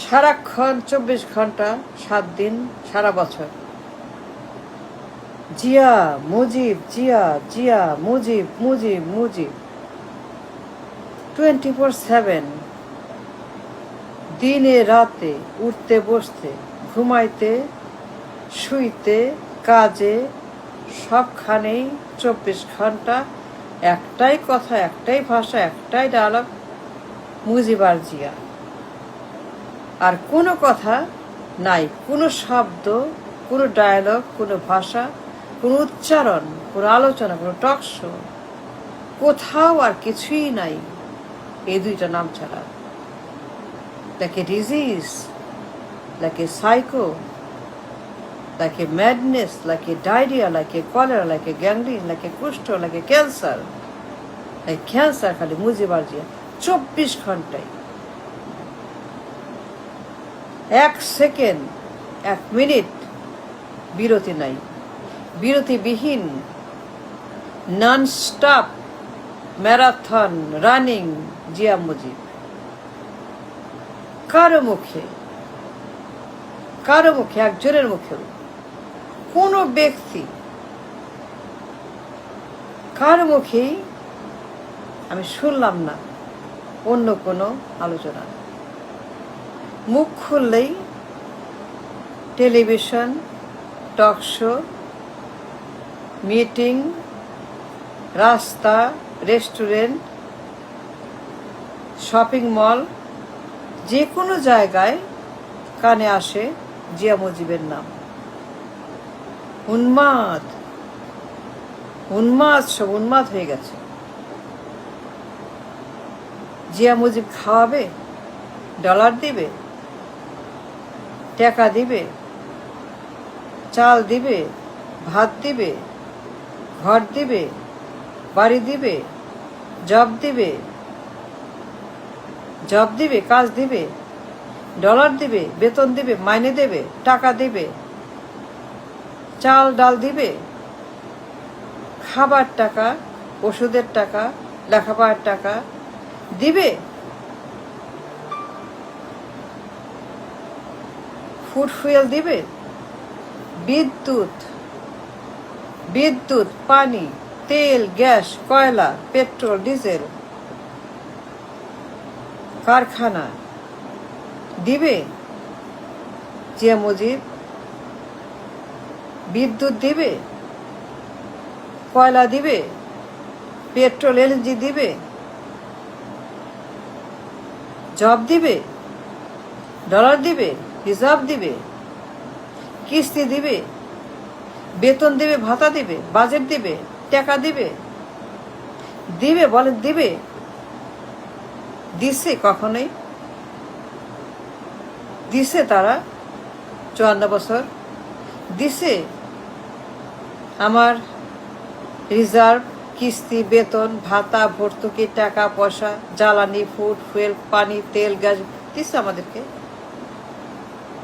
সারাক্ষণ 24 ঘন্টা 7 দিন সারা বছর জিয়া মুজিব, জিয়া জিয়া মুজিব, মুজিব মুজিব 24/7, দিনে রাতে, উঠতে বসতে, ঘুমাইতে শুইতে, কাজে, সবখানেই 24 ঘন্টা একটাই কথা, একটাই ভাষা, একটাই ডায়লগ, মুজিব আর জিয়া। আর কোনো কথা নাই, কোনো শব্দ, কোনো ডায়লগ, কোনো ভাষা, কোনো উচ্চারণ, কোনো আলোচনা, কোনো টকশো, কোথাও আর কিছুই নাই এই দুইটা নাম ছাড়া। like a disease, like a psycho, like a madness, like a diarrhea, like a cholera, like a gangrene, like a kushto, like a cancer, like cancer খালি মুজিব আর জিয়া 24 ঘন্টায়, 1 সেকেন্ড, 1 মিনিট বিরতি নাই, বিরতিবিহীন non stop marathon running Zia Mujib. কারো মুখে একজনের মুখেও, কোনো ব্যক্তি কারো মুখেই আমি শুনলাম না অন্য কোনো আলোচনা। মুখ খুললেই টেলিভিশন, টক শো, মিটিং, রাস্তা, রেস্টুরেন্ট, শপিং মল, যে কোনো জায়গায় কানে আসে জিয়া মুজিবের নাম। সব উন্মাদ হয়ে গেছে। জিয়া মুজিব খাওয়াবে, ডলার দিবে, টাকা দিবে, চাল দিবে, ভাত দিবে, ঘর দিবে, বাড়ি দিবে, জব দিবে, কাজ দিবে, ডলার দিবে, বেতন দিবে, মাইনে দেবে, টাকা দিবে, চাল ডাল দিবে, খাবার টাকা, ওষুধের টাকা, লেখাপড়ার টাকা দিবে, ফুড ফুয়েল দিবে, বিদ্যুৎ, পানি, তেল, গ্যাস, কয়লা, পেট্রোল, ডিজেল, কারখানা দিবে জিয়া মুজিব। বিদ্যুৎ দিবে, কয়লা দিবে, পেট্রোল এলএনজি দিবে, জব দিবে, ডলার দিবে, হিসাব দিবে, কিস্তি দিবে, বেতন দিবে, ভাতা দিবে, বাজেট দিবে, টাকা দিবে, বলেন দিবে? দিছে? কখনোই দিছে? তারা 54 বছর দিছে? আমার রিজার্ভ, কিস্তি, বেতন, ভাতা, ভর্তুকি, টাকা পয়সা, জ্বালানি, ফুড ফুয়েল, পানি, তেল, গ্যাস দিছে আমাদেরকে?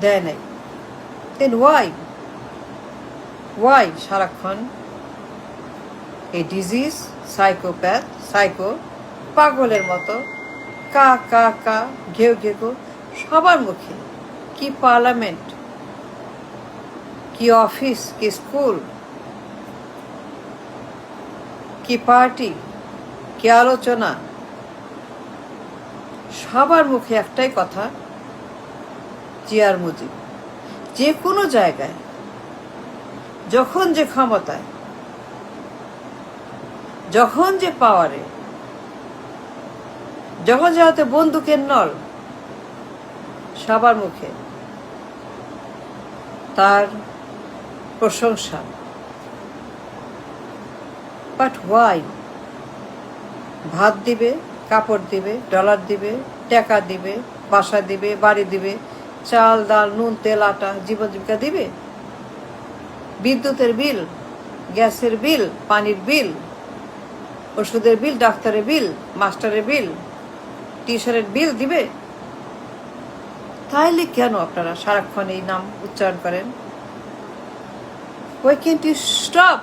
দেয় নাই। দেন ওয়াই সারাক্ষণ এই ডিজিজ, সাইকো পাগলের মতো কা কা কা ঘেউ ঘেউ সবার মুখে? কি পার্লামেন্ট, কি অফিস, কি স্কুল, কি পার্টি, কি আলোচনা, সবার মুখে একটাই কথা, জিয়ার মুজিব। যে কোনো জায়গায়, যখন যে ক্ষমতায়, যখন যে পাওয়ারে, যখন যে হাতে বন্দুকের নল, সবার মুখে তার প্রশংসা। But why? ভাত দিবে, কাপড় দিবে, ডলার দিবে, টাকা দিবে, বাসা দিবে, বাড়ি দিবে, চাল ডাল নুন তেল আটা, জীবন জীবিকা দিবে, বিদ্যুতের বিল, গ্যাসের বিল, পানির বিল, ওষুধের বিল, ডাক্তারের বিল, মাস্টারের বিল, টিউশনের বিল দিবে? তাইলে কেন আপনারা সারাক্ষণ এই নাম উচ্চারণ করেন? Why can't you stop?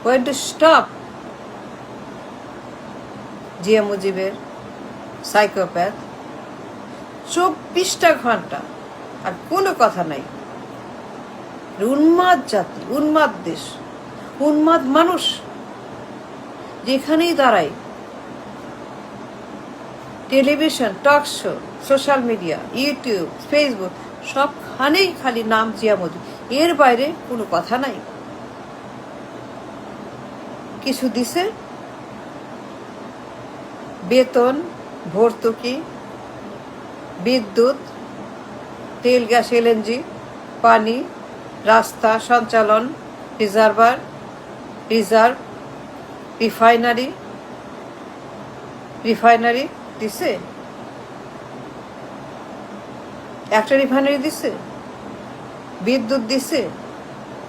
When to stop Zia মুজিবের সাইকোপ্যাথ, 24টা ঘন্টা আর কোনো কথা নাই। উন্মাদ জাতি, উন্মাদ দেশ, উন্মাদ মানুষ, যেখানেই দাঁড়ায় television, talk show, social media, YouTube, Facebook, সবখানেই খালি নাম জিয়া মোদি, এর বাইরে কোনো কথা নাই। কিছু দিছে, বেতন, ভর্তুকি, বিদ্যুৎ, তেল, গ্যাস, এলএনজি, পানি, রাস্তা, সঞ্চালন, রিজার্ভ, রিফাইনারি দিছে, একটা রিফাইনারি দিছে, বিদ্যুৎ দিছে,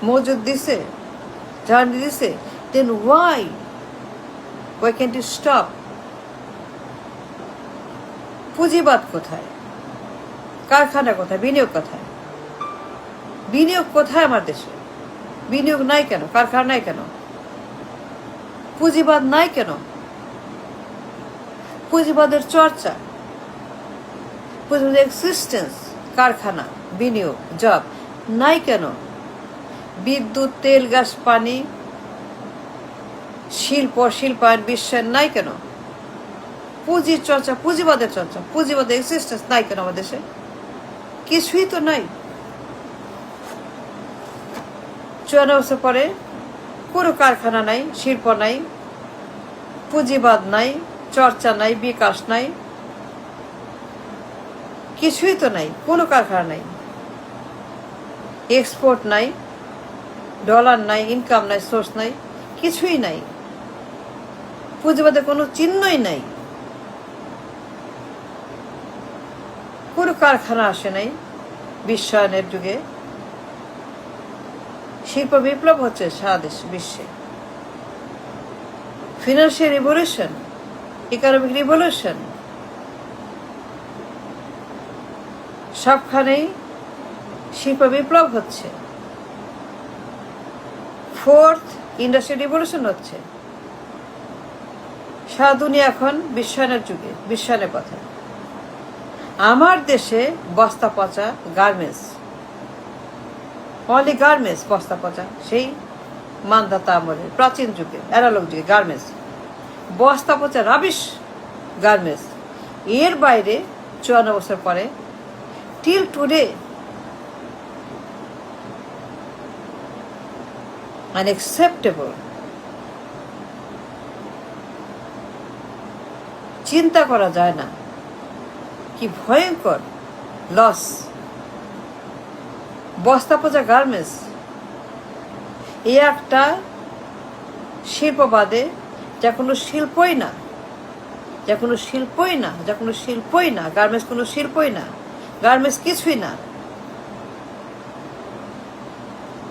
মজুদ দিছে, জ্বালানি দিছে। দেন why can't you stop? পুঁজিবাদ কোথায়? কারখানা কোথায়? বিনিয়োগ কোথায়? বিনিয়োগ কোথায় আমার দেশে? বিনিয়োগ নাই কেন? কারখানা নাই কেন? পুঁজিবাদ নাই কেন? পুঁজিবাদের চর্চা, পুঁজিবাদের এক্সিস্টেন্স, কারখানা, বিনিয়োগ, জব নাই কেন? বিদ্যুৎ, তেল, গ্যাস, পানি, শিল্প, শিল্পায়ন, বিশ্বায়ন নাই কেন? পুঁজির চর্চা, পুঁজিবাদের চর্চা, পুঁজিবাদের এক্সিস্টেন্স নাই কেন আমাদের দেশে? কিছুই তো নাই। 54 বছর পরে কোনো কারখানা নাই, শিল্প নাই, পুঁজিবাদ নাই, চর্চা নাই, বিকাশ নাই, কিছুই তো নাই। কোনো কারখানা নাই, এক্সপোর্ট নাই, ডলার নাই, ইনকাম নাই, সোর্স নাই, কিছুই নাই। পুঁজিবাদের কোনো চিহ্নই নাই। কোনো কারখানা আসে নাই বিশ্বায়নের যুগে। শিল্প বিপ্লব হচ্ছে সারা দেশ, বিশ্বে। ফিনান্সিয়াল রিভলিউশন, ইকোনমিক রিভলিউশন, সবখানেই শিল্প বিপ্লব হচ্ছে। 4th ইন্ডাস্ট্রিয়াল রিভলিউশন হচ্ছে। সারা দুনিয়া এখন বিশ্বায়নের যুগে, বিশ্বায়নের পথে। আমার দেশে বস্তা পচা গার্মেন্টস, অনলি গার্মেন্টস, বস্তা পচা, সেই মানধাতা আমলের প্রাচীন যুগে, অ্যানালগ যুগে গার্মেন্টস, বস্তা পচা রাবিশ গার্মেন্টস। এর বাইরে 54 বছর পরে টিল টুডে আনএক্সেপ্টেবল। চিন্তা করা যায় না কি ভয়ঙ্কর লস। বস্তা পচা গার্মেন্টস, এই একটা শিল্পবাদে যা কোনো শিল্পই না, যা কোনো শিল্পই না, যা কোনো শিল্পই না, গার্মেন্টস কোনো শিল্পই না, গার্মেন্টস কিছুই না,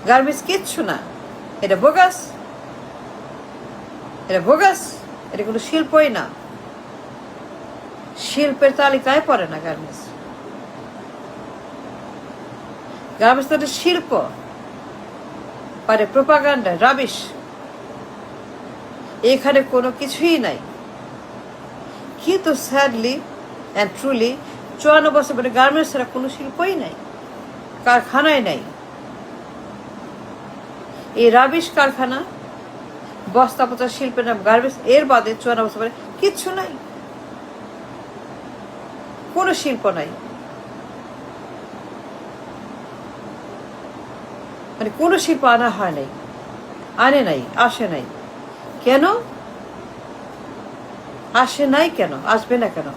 গার্মেন্টস কিচ্ছু না। এটা বোগাস, এটা বোগাস, এটা কোনো শিল্পই না, শিল্পের তালিকায় পড়ে না গার্মেন্টস। গার্মেন্টস তো একটা শিল্প, পারে প্রোপাগান্ডা, রাবিশ। এখানে কোনো কিছুই নাই। কিন্তু স্যাডলি অ্যান্ড ট্রুলি 54 বছর পরে গার্মেন্টস ছাড়া কোনো শিল্পই নাই, কারখানাই নাই। এই রাবিশ কারখানা, বস্তা পচা শিল্পের নাম গার্মেন্টস, এর বাদে 54 বছর পরে কিচ্ছু নাই, কোনো শিল্প নাই। মানে কোনো শিল্প আনা হয় নাই, আনে নাই, আসে নাই। কেন আসে নাই? কেন আসবে না? কেন?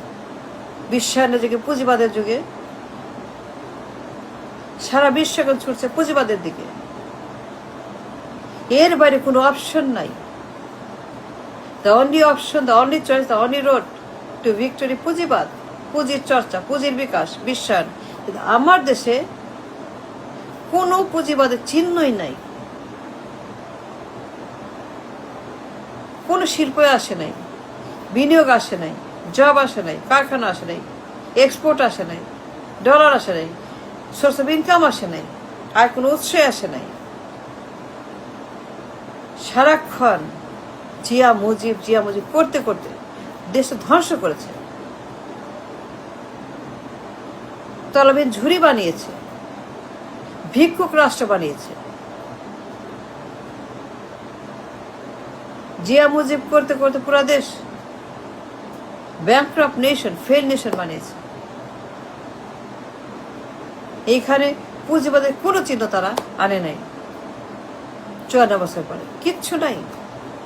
বিশ্বায়নের যুগে, পুঁজিবাদের যুগে সারা বিশ্ব এখন ছুটছে পুঁজিবাদের দিকে। এর বাইরে কোনো অপশন নাই। The only option, the only choice, the only road to victory পুঁজিবাদ, পুঁজির চর্চা, পুঁজির বিকাশ, বিশ্বায়ন। কিন্তু আমার দেশে কোনো পুঁজিবাদের চিহ্নই নাই। কোনো শিল্পই আসে নাই, বিনিয়োগ আসে নাই, জব আসে নাই, কারখানা আসে নাই, এক্সপোর্ট আসে নাই, ডলার আসে নাই, সোর্স অফ ইনকাম আসে নাই, আর কোনো উৎসই আসে নাই। সারাক্ষণ জিয়া মুজিব করতে করতে দেশটা ধ্বংস করেছে। তলাবিহীন ঝুড়ি বানিয়েছে, ভিক্ষুক রাষ্ট্র বানিয়েছে। জিয়া মুজিব করতে করতে পুরা দেশ ব্যাংক্রাফট নেশন, ফেল নেশন বানিয়েছে। এইখানে পুঁজিবাদের কোনো চিহ্ন তারা আনে নাই। 54 বছর পরে কিচ্ছু নাই,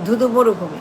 ধুধু মরুভূমি।